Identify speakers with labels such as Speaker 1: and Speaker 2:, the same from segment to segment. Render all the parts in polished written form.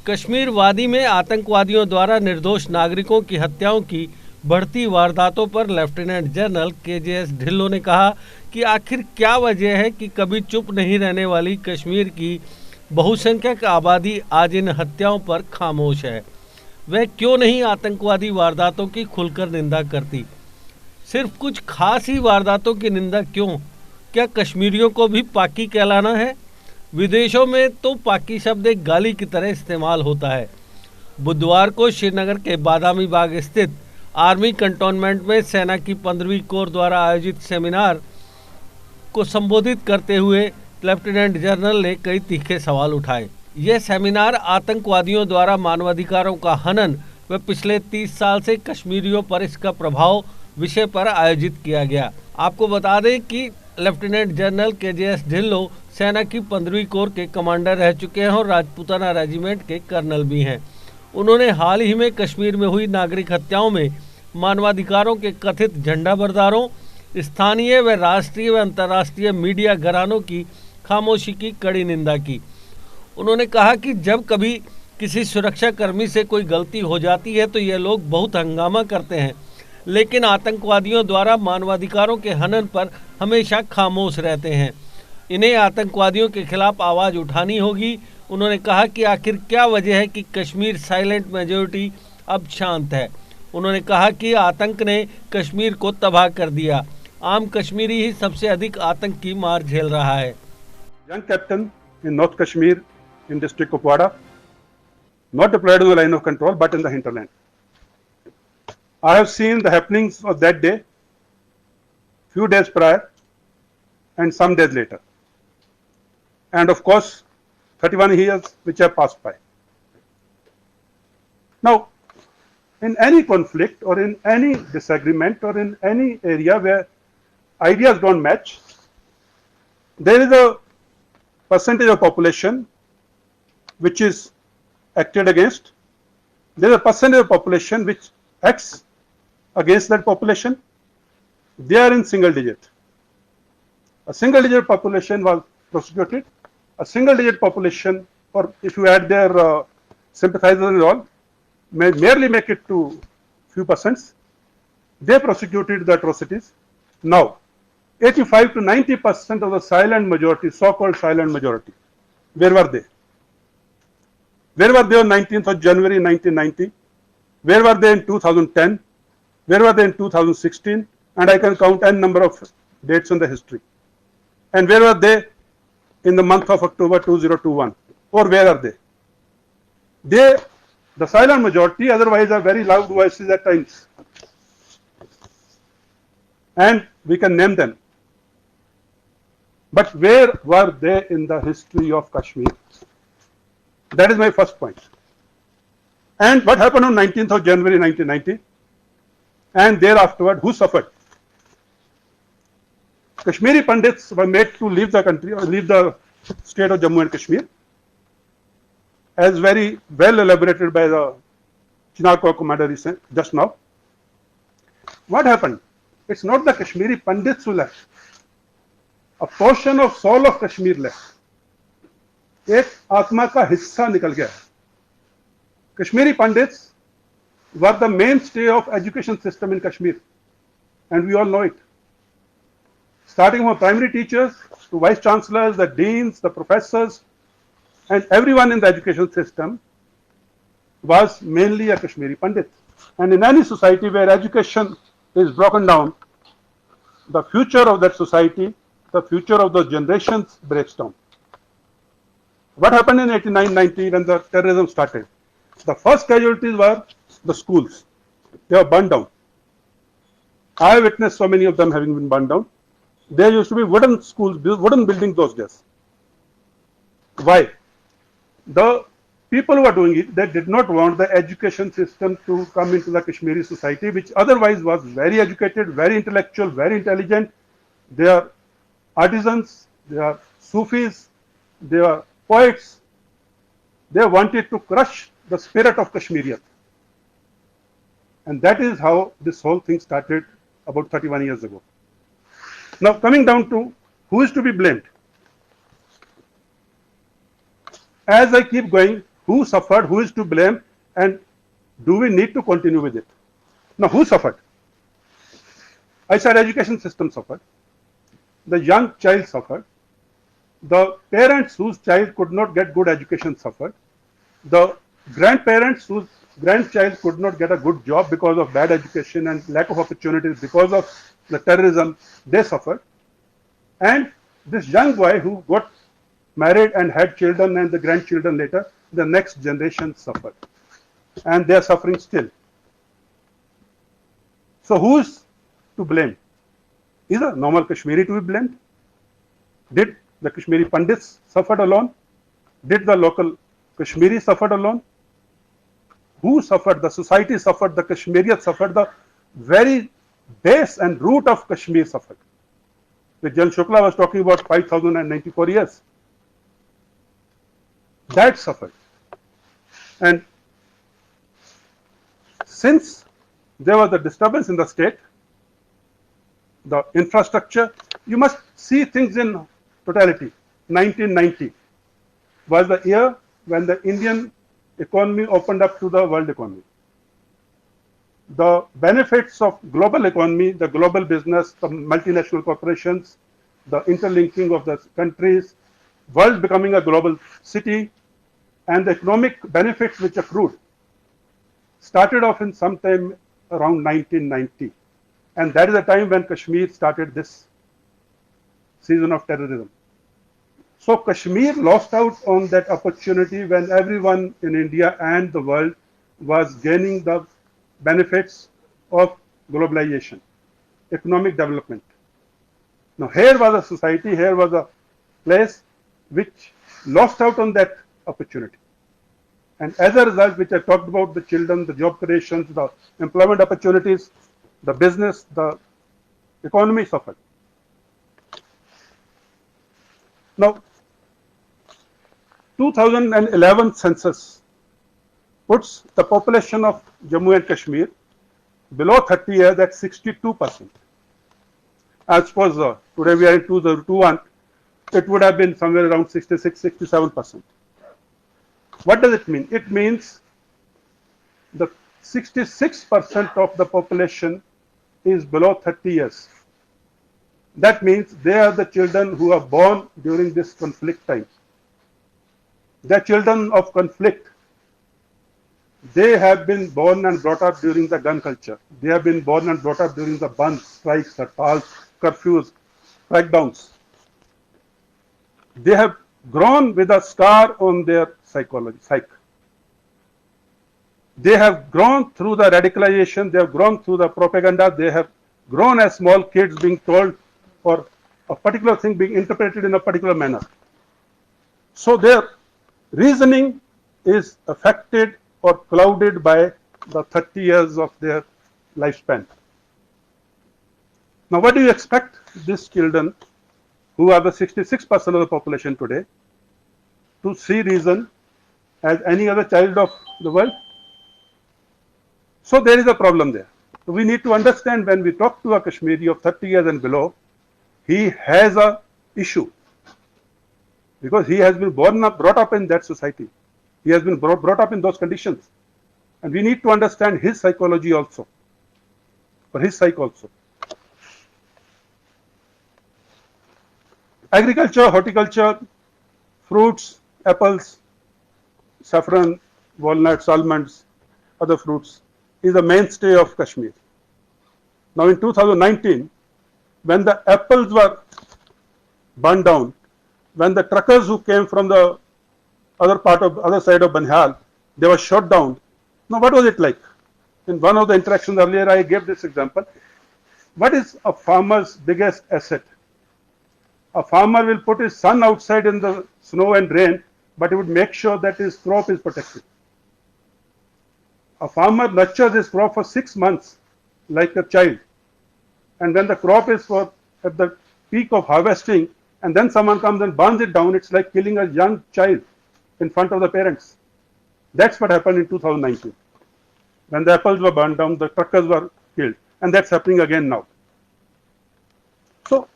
Speaker 1: कश्मीर वादी में आतंकवादियों द्वारा निर्दोष नागरिकों की हत्याओं की बढ़ती वारदातों पर लेफ्टिनेंट जनरल केजेएस ढिल्लों ने कहा कि आखिर क्या वजह है कि कभी चुप नहीं रहने वाली कश्मीर की बहुसंख्यक आबादी आज इन हत्याओं पर खामोश है। वह क्यों नहीं आतंकवादी वारदातों की खुलकर निंदा करती? सिर्फ कुछ खास ही वारदातों की निंदा क्यों? क्या कश्मीरियों को भी पाकी कहलाना है? विदेशों में तो पाकी शब्द एक गाली की तरह इस्तेमाल होता है। बुधवार को श्रीनगर के बादामी बाग स्थित आर्मी कंटोनमेंट में सेना की 15वीं कोर द्वारा आयोजित सेमिनार को संबोधित करते हुए लेफ्टिनेंट जनरल ने कई तीखे सवाल उठाए। यह सेमिनार आतंकवादियों द्वारा मानवाधिकारों का हनन व पिछले 30 साल से कश्मीरियों पर इसका प्रभाव विषय पर आयोजित किया गया। आपको बता दें कि लेफ्टिनेंट जनरल केजेएस ढिल्लों सेना की 15वीं कोर के कमांडर रह चुके हैं और राजपूताना रेजिमेंट के कर्नल भी हैं। उन्होंने हाल ही में कश्मीर में हुई नागरिक हत्याओं में मानवाधिकारों के कथित झंडा बरदारों, स्थानीय व राष्ट्रीय व अंतर्राष्ट्रीय मीडिया घरानों की खामोशी की कड़ी निंदा की। उन्होंने कहा कि जब कभी किसी सुरक्षाकर्मी से कोई गलती हो जाती है तो ये लोग बहुत हंगामा करते हैं, लेकिन आतंकवादियों द्वारा मानवाधिकारों के हनन पर हमेशा खामोश रहते हैं। इन्हें आतंकवादियों के खिलाफ आवाज़ उठानी होगी। उन्होंने कहा कि आखिर क्या वजह है कि कश्मीर साइलेंट मेजॉरिटी अब शांत है। उन्होंने कहा कि आतंक ने कश्मीर को तबाह कर दिया। आम कश्मीरी ही सबसे अधिक आतंक की मार झेल रहा है।
Speaker 2: Young captain in North Kashmir in district Kupwara, not deployed on the line of control but in the hinterland. I have seen the happenings of that day, few days prior and some days later, and of course 31 years which have passed by. Now, in any conflict or in any disagreement or in any area where ideas don't match, there is a percentage of population which is acted against. There is a percentage of population which acts against that population. They are in single digit. A single digit population was prosecuted. A single digit population, or if you add their sympathizers and all, may merely make it to few percents. They prosecuted the atrocities. Now, 85 to 90% of the silent majority, so-called silent majority, where were they? Where were they on 19th of January 1990? Where were they in 2010? Where were they in 2016? And I can count n number of dates in the history. And where were they in the month of October 2021? Or where are they? They, the silent majority, otherwise are very loud voices at times. And we can name them. But where were they in the history of Kashmir? That is my first point. And what happened on 19th of January 1990? And thereafter, who suffered? Kashmiri Pandits were made to leave the country or leave the state of Jammu and Kashmir, as very well elaborated by the Chinar Corps commander just now. What happened? It's not the Kashmiri Pandits who left. A portion of soul of Kashmir left. एक आत्मा का हिस्सा निकल गया. Kashmiri Pandits were the mainstay of education system in Kashmir, and we all know it. Starting from primary teachers to vice chancellors, the deans, the professors, and everyone in the education system was mainly a Kashmiri Pandit. And in any society where education is broken down, the future of that society, the future of those generations breaks down. What happened in 89-90 when the terrorism started? The first casualties were the schools. They were burned down. I have witnessed so many of them having been burned down. There used to be wooden schools, wooden buildings those days. Why? The people who were doing it, they did not want the education system to come into the Kashmiri society, which otherwise was very educated, very intellectual, very intelligent. They are artisans, they are Sufis, they are poets. They wanted to crush the spirit of Kashmiriyat. And that is how this whole thing started about 31 years ago. Now, coming down to who is to be blamed. As I keep going, who suffered, who is to blame, and do we need to continue with it? Now, who suffered? I said education system suffered. The young child suffered. The parents whose child could not get good education suffered. The grandparents whose grandchild could not get a good job because of bad education and lack of opportunities because of the terrorism, they suffered. And this young boy who got married and had children and the grandchildren later, the next generation suffered. And they are suffering still. So who's to blame? Is a normal Kashmiri to be blamed? Did the Kashmiri Pandits suffered alone? Did the local Kashmiri suffered alone? Who suffered? The society suffered, the Kashmiriyat suffered, the very base and root of Kashmir suffered. The Jan Shukla was talking about 5,094 years. That suffered. And since there was a disturbance in the state, the infrastructure, you must see things in totality. 1990 was the year when the Indian economy opened up to the world economy. The benefits of global economy, the global business, the multinational corporations, the interlinking of the countries, world becoming a global city, and the economic benefits which accrued started off in sometime around 1990. And that is the time when Kashmir started this season of terrorism. So Kashmir lost out on that opportunity when everyone in India and the world was gaining the benefits of globalization, economic development. Now here was a society, here was a place which lost out on that opportunity. And as a result, which I talked about, the children, the job creations, the employment opportunities, the business, the economy suffered. Now, 2011 census puts the population of Jammu and Kashmir below 30 years at 62%. I suppose today we are in 2021, it would have been somewhere around 66, 67%. What does it mean? It means the 66% of the population is below 30 years. That means they are the children who are born during this conflict time. They are children of conflict. They have been born and brought up during the gun culture. They have been born and brought up during the bands, strikes, hartals, curfews, crackdowns. They have grown with a scar on their psyche. They have grown through the radicalization, they have grown through the propaganda, they have grown as small kids being told or a particular thing being interpreted in a particular manner. So their reasoning is affected or clouded by the 30 years of their lifespan. Now what do you expect these children, who are the 66% of the population today, to see reason as any other child of the world? So there is a problem there. So we need to understand, when we talk to a Kashmiri of 30 years and below, he has a issue because he has been brought up in that society. He has been brought up in those conditions. And we need to understand his psychology also, or his psyche also. Agriculture, horticulture, fruits, apples, saffron, walnuts, almonds, other fruits is the mainstay of Kashmir. Now in 2019, when the apples were burned down, when the truckers who came from the other side of Banhal, they were shot down. Now what was it like? In one of the interactions earlier, I gave this example. What is a farmer's biggest asset? A farmer will put his son outside in the snow and rain, but he would make sure that his crop is protected. A farmer nurtures his crop for 6 months like a child. And when the crop is at the peak of harvesting, and then someone comes and burns it down, it's like killing a young child in front of the parents. That's what happened in 2019. When the apples were burned down, the truckers were killed. And that's happening again now. So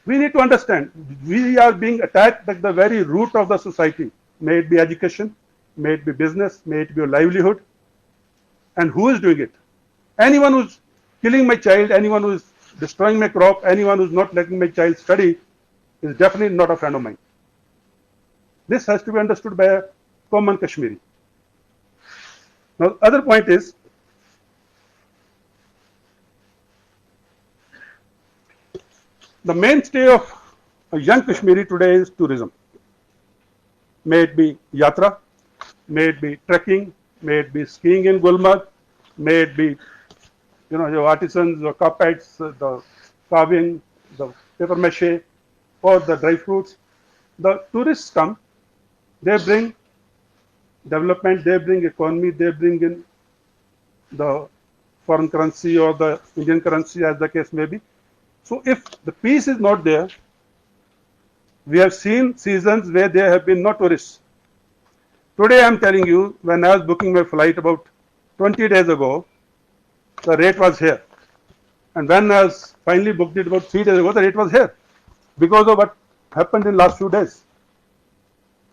Speaker 2: we need to understand, we are being attacked at the very root of the society. May it be education, may it be business, may it be your livelihood. And who is doing it? Anyone who's killing my child, anyone who is destroying my crop, anyone who's not letting my child study is definitely not a friend of mine. This has to be understood by a common Kashmiri. Now, the other point is, the mainstay of a young Kashmiri today is tourism. May it be yatra, may it be trekking, may it be skiing in Gulmarg, may it be, your artisans, the carpets, the carving, the paper mache, or the dry fruits. The tourists come, they bring development, they bring economy, they bring in the foreign currency or the Indian currency, as the case may be. So if the peace is not there, we have seen seasons where there have been no tourists. Today I am telling you, when I was booking my flight about 20 days ago, the rate was here. And when I was finally booked it about 3 days ago, the rate was here. Because of what happened in last few days.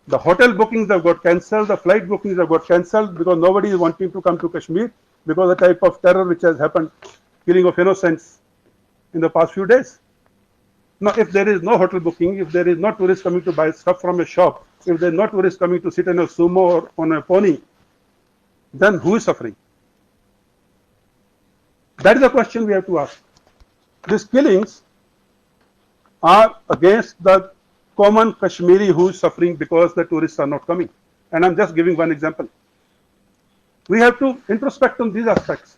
Speaker 2: The hotel bookings have got cancelled, the flight bookings have got cancelled because nobody is wanting to come to Kashmir because of the type of terror which has happened, killing of innocents in the past few days. Now, if there is no hotel booking, if there is no tourist coming to buy stuff from a shop, if there is no tourist coming to sit in a sumo or on a pony, then who is suffering? That is the question we have to ask. These killings are against the common Kashmiri who is suffering because the tourists are not coming. And I am just giving one example. We have to introspect on these aspects.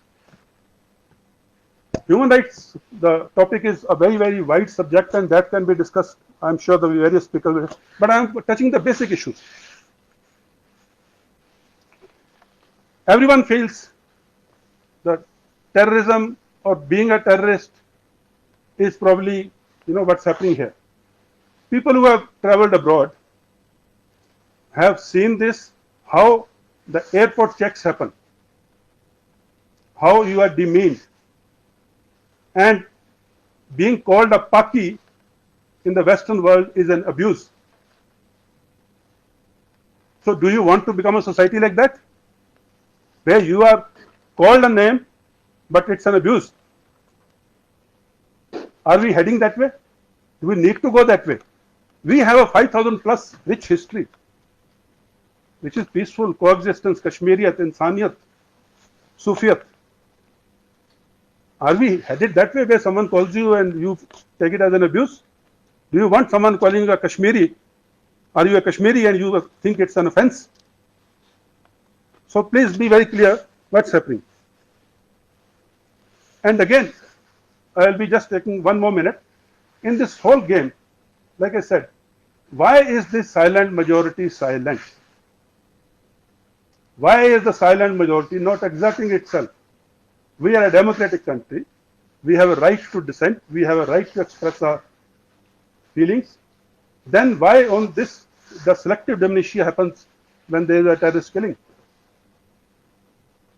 Speaker 2: Human rights, the topic is a very, very wide subject and that can be discussed. I am sure the various speakers will, but I am touching the basic issues. Everyone feels that terrorism or being a terrorist is probably, what's happening here. People who have traveled abroad have seen this, how the airport checks happen, how you are demeaned. And being called a Paki in the Western world is an abuse. So do you want to become a society like that? Where you are called a name, but it's an abuse. Are we heading that way? Do we need to go that way? We have a 5,000 plus rich history, which is peaceful coexistence, Kashmiriyat, Insaniyat, Sufiyat. Are we headed that way where someone calls you and you take it as an abuse? Do you want someone calling you a Kashmiri? Are you a Kashmiri and you think it's an offense? So please be very clear what's happening. And again, I'll be just taking one more minute. In this whole game, like I said, why is this silent majority silent? Why is the silent majority not exerting itself? We are a democratic country. We have a right to dissent. We have a right to express our feelings. Then why on this, the selective amnesia happens when there is a terrorist killing?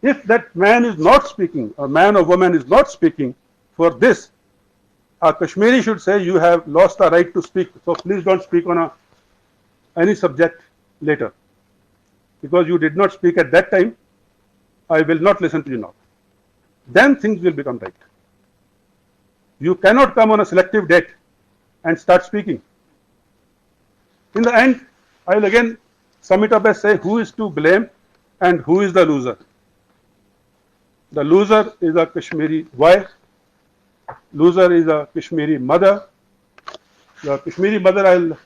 Speaker 2: If that man is not speaking, or man or woman is not speaking for this, a Kashmiri should say, you have lost the right to speak, so please don't speak on any subject later. Because you did not speak at that time, I will not listen to you now. Then things will become right. You cannot come on a selective date and start speaking. In the end, I will again sum it up and say who is to blame and who is the loser. The loser is a Kashmiri wife. Loser is a Kashmiri mother. The Kashmiri mother, I will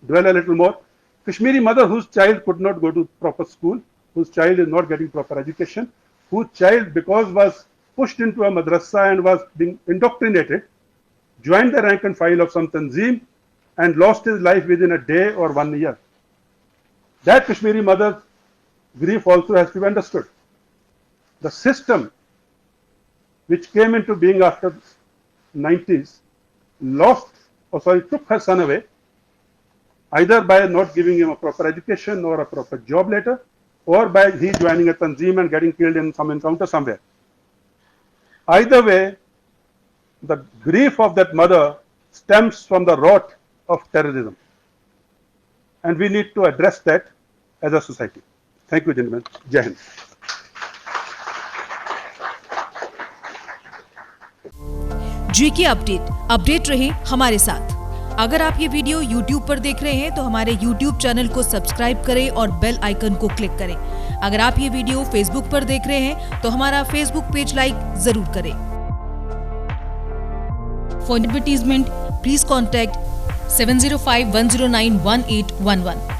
Speaker 2: dwell a little more. Kashmiri mother whose child could not go to proper school, whose child is not getting proper education, whose child, because was pushed into a madrasa and was being indoctrinated, joined the rank and file of some tanzeem and lost his life within a day or 1 year. That Kashmiri mother's grief also has to be understood. The system which came into being after 90s took her son away, either by not giving him a proper education or a proper job later, or by he joining a tanzeem and getting killed in some encounter somewhere. Either way, the grief of that mother stems from the rot of terrorism. And we need to address that. as a society. Thank you, gentlemen. Jai Hind.
Speaker 3: GK update रहे हमारे साथ। अगर आप ये video YouTube पर देख रहे हैं तो हमारे YouTube चैनल को सब्सक्राइब करें और बेल आइकन को क्लिक करें। अगर आप ये वीडियो Facebook पर देख रहे हैं तो हमारा Facebook पेज लाइक जरूर करें। For advertisement please contact 705-109-1811।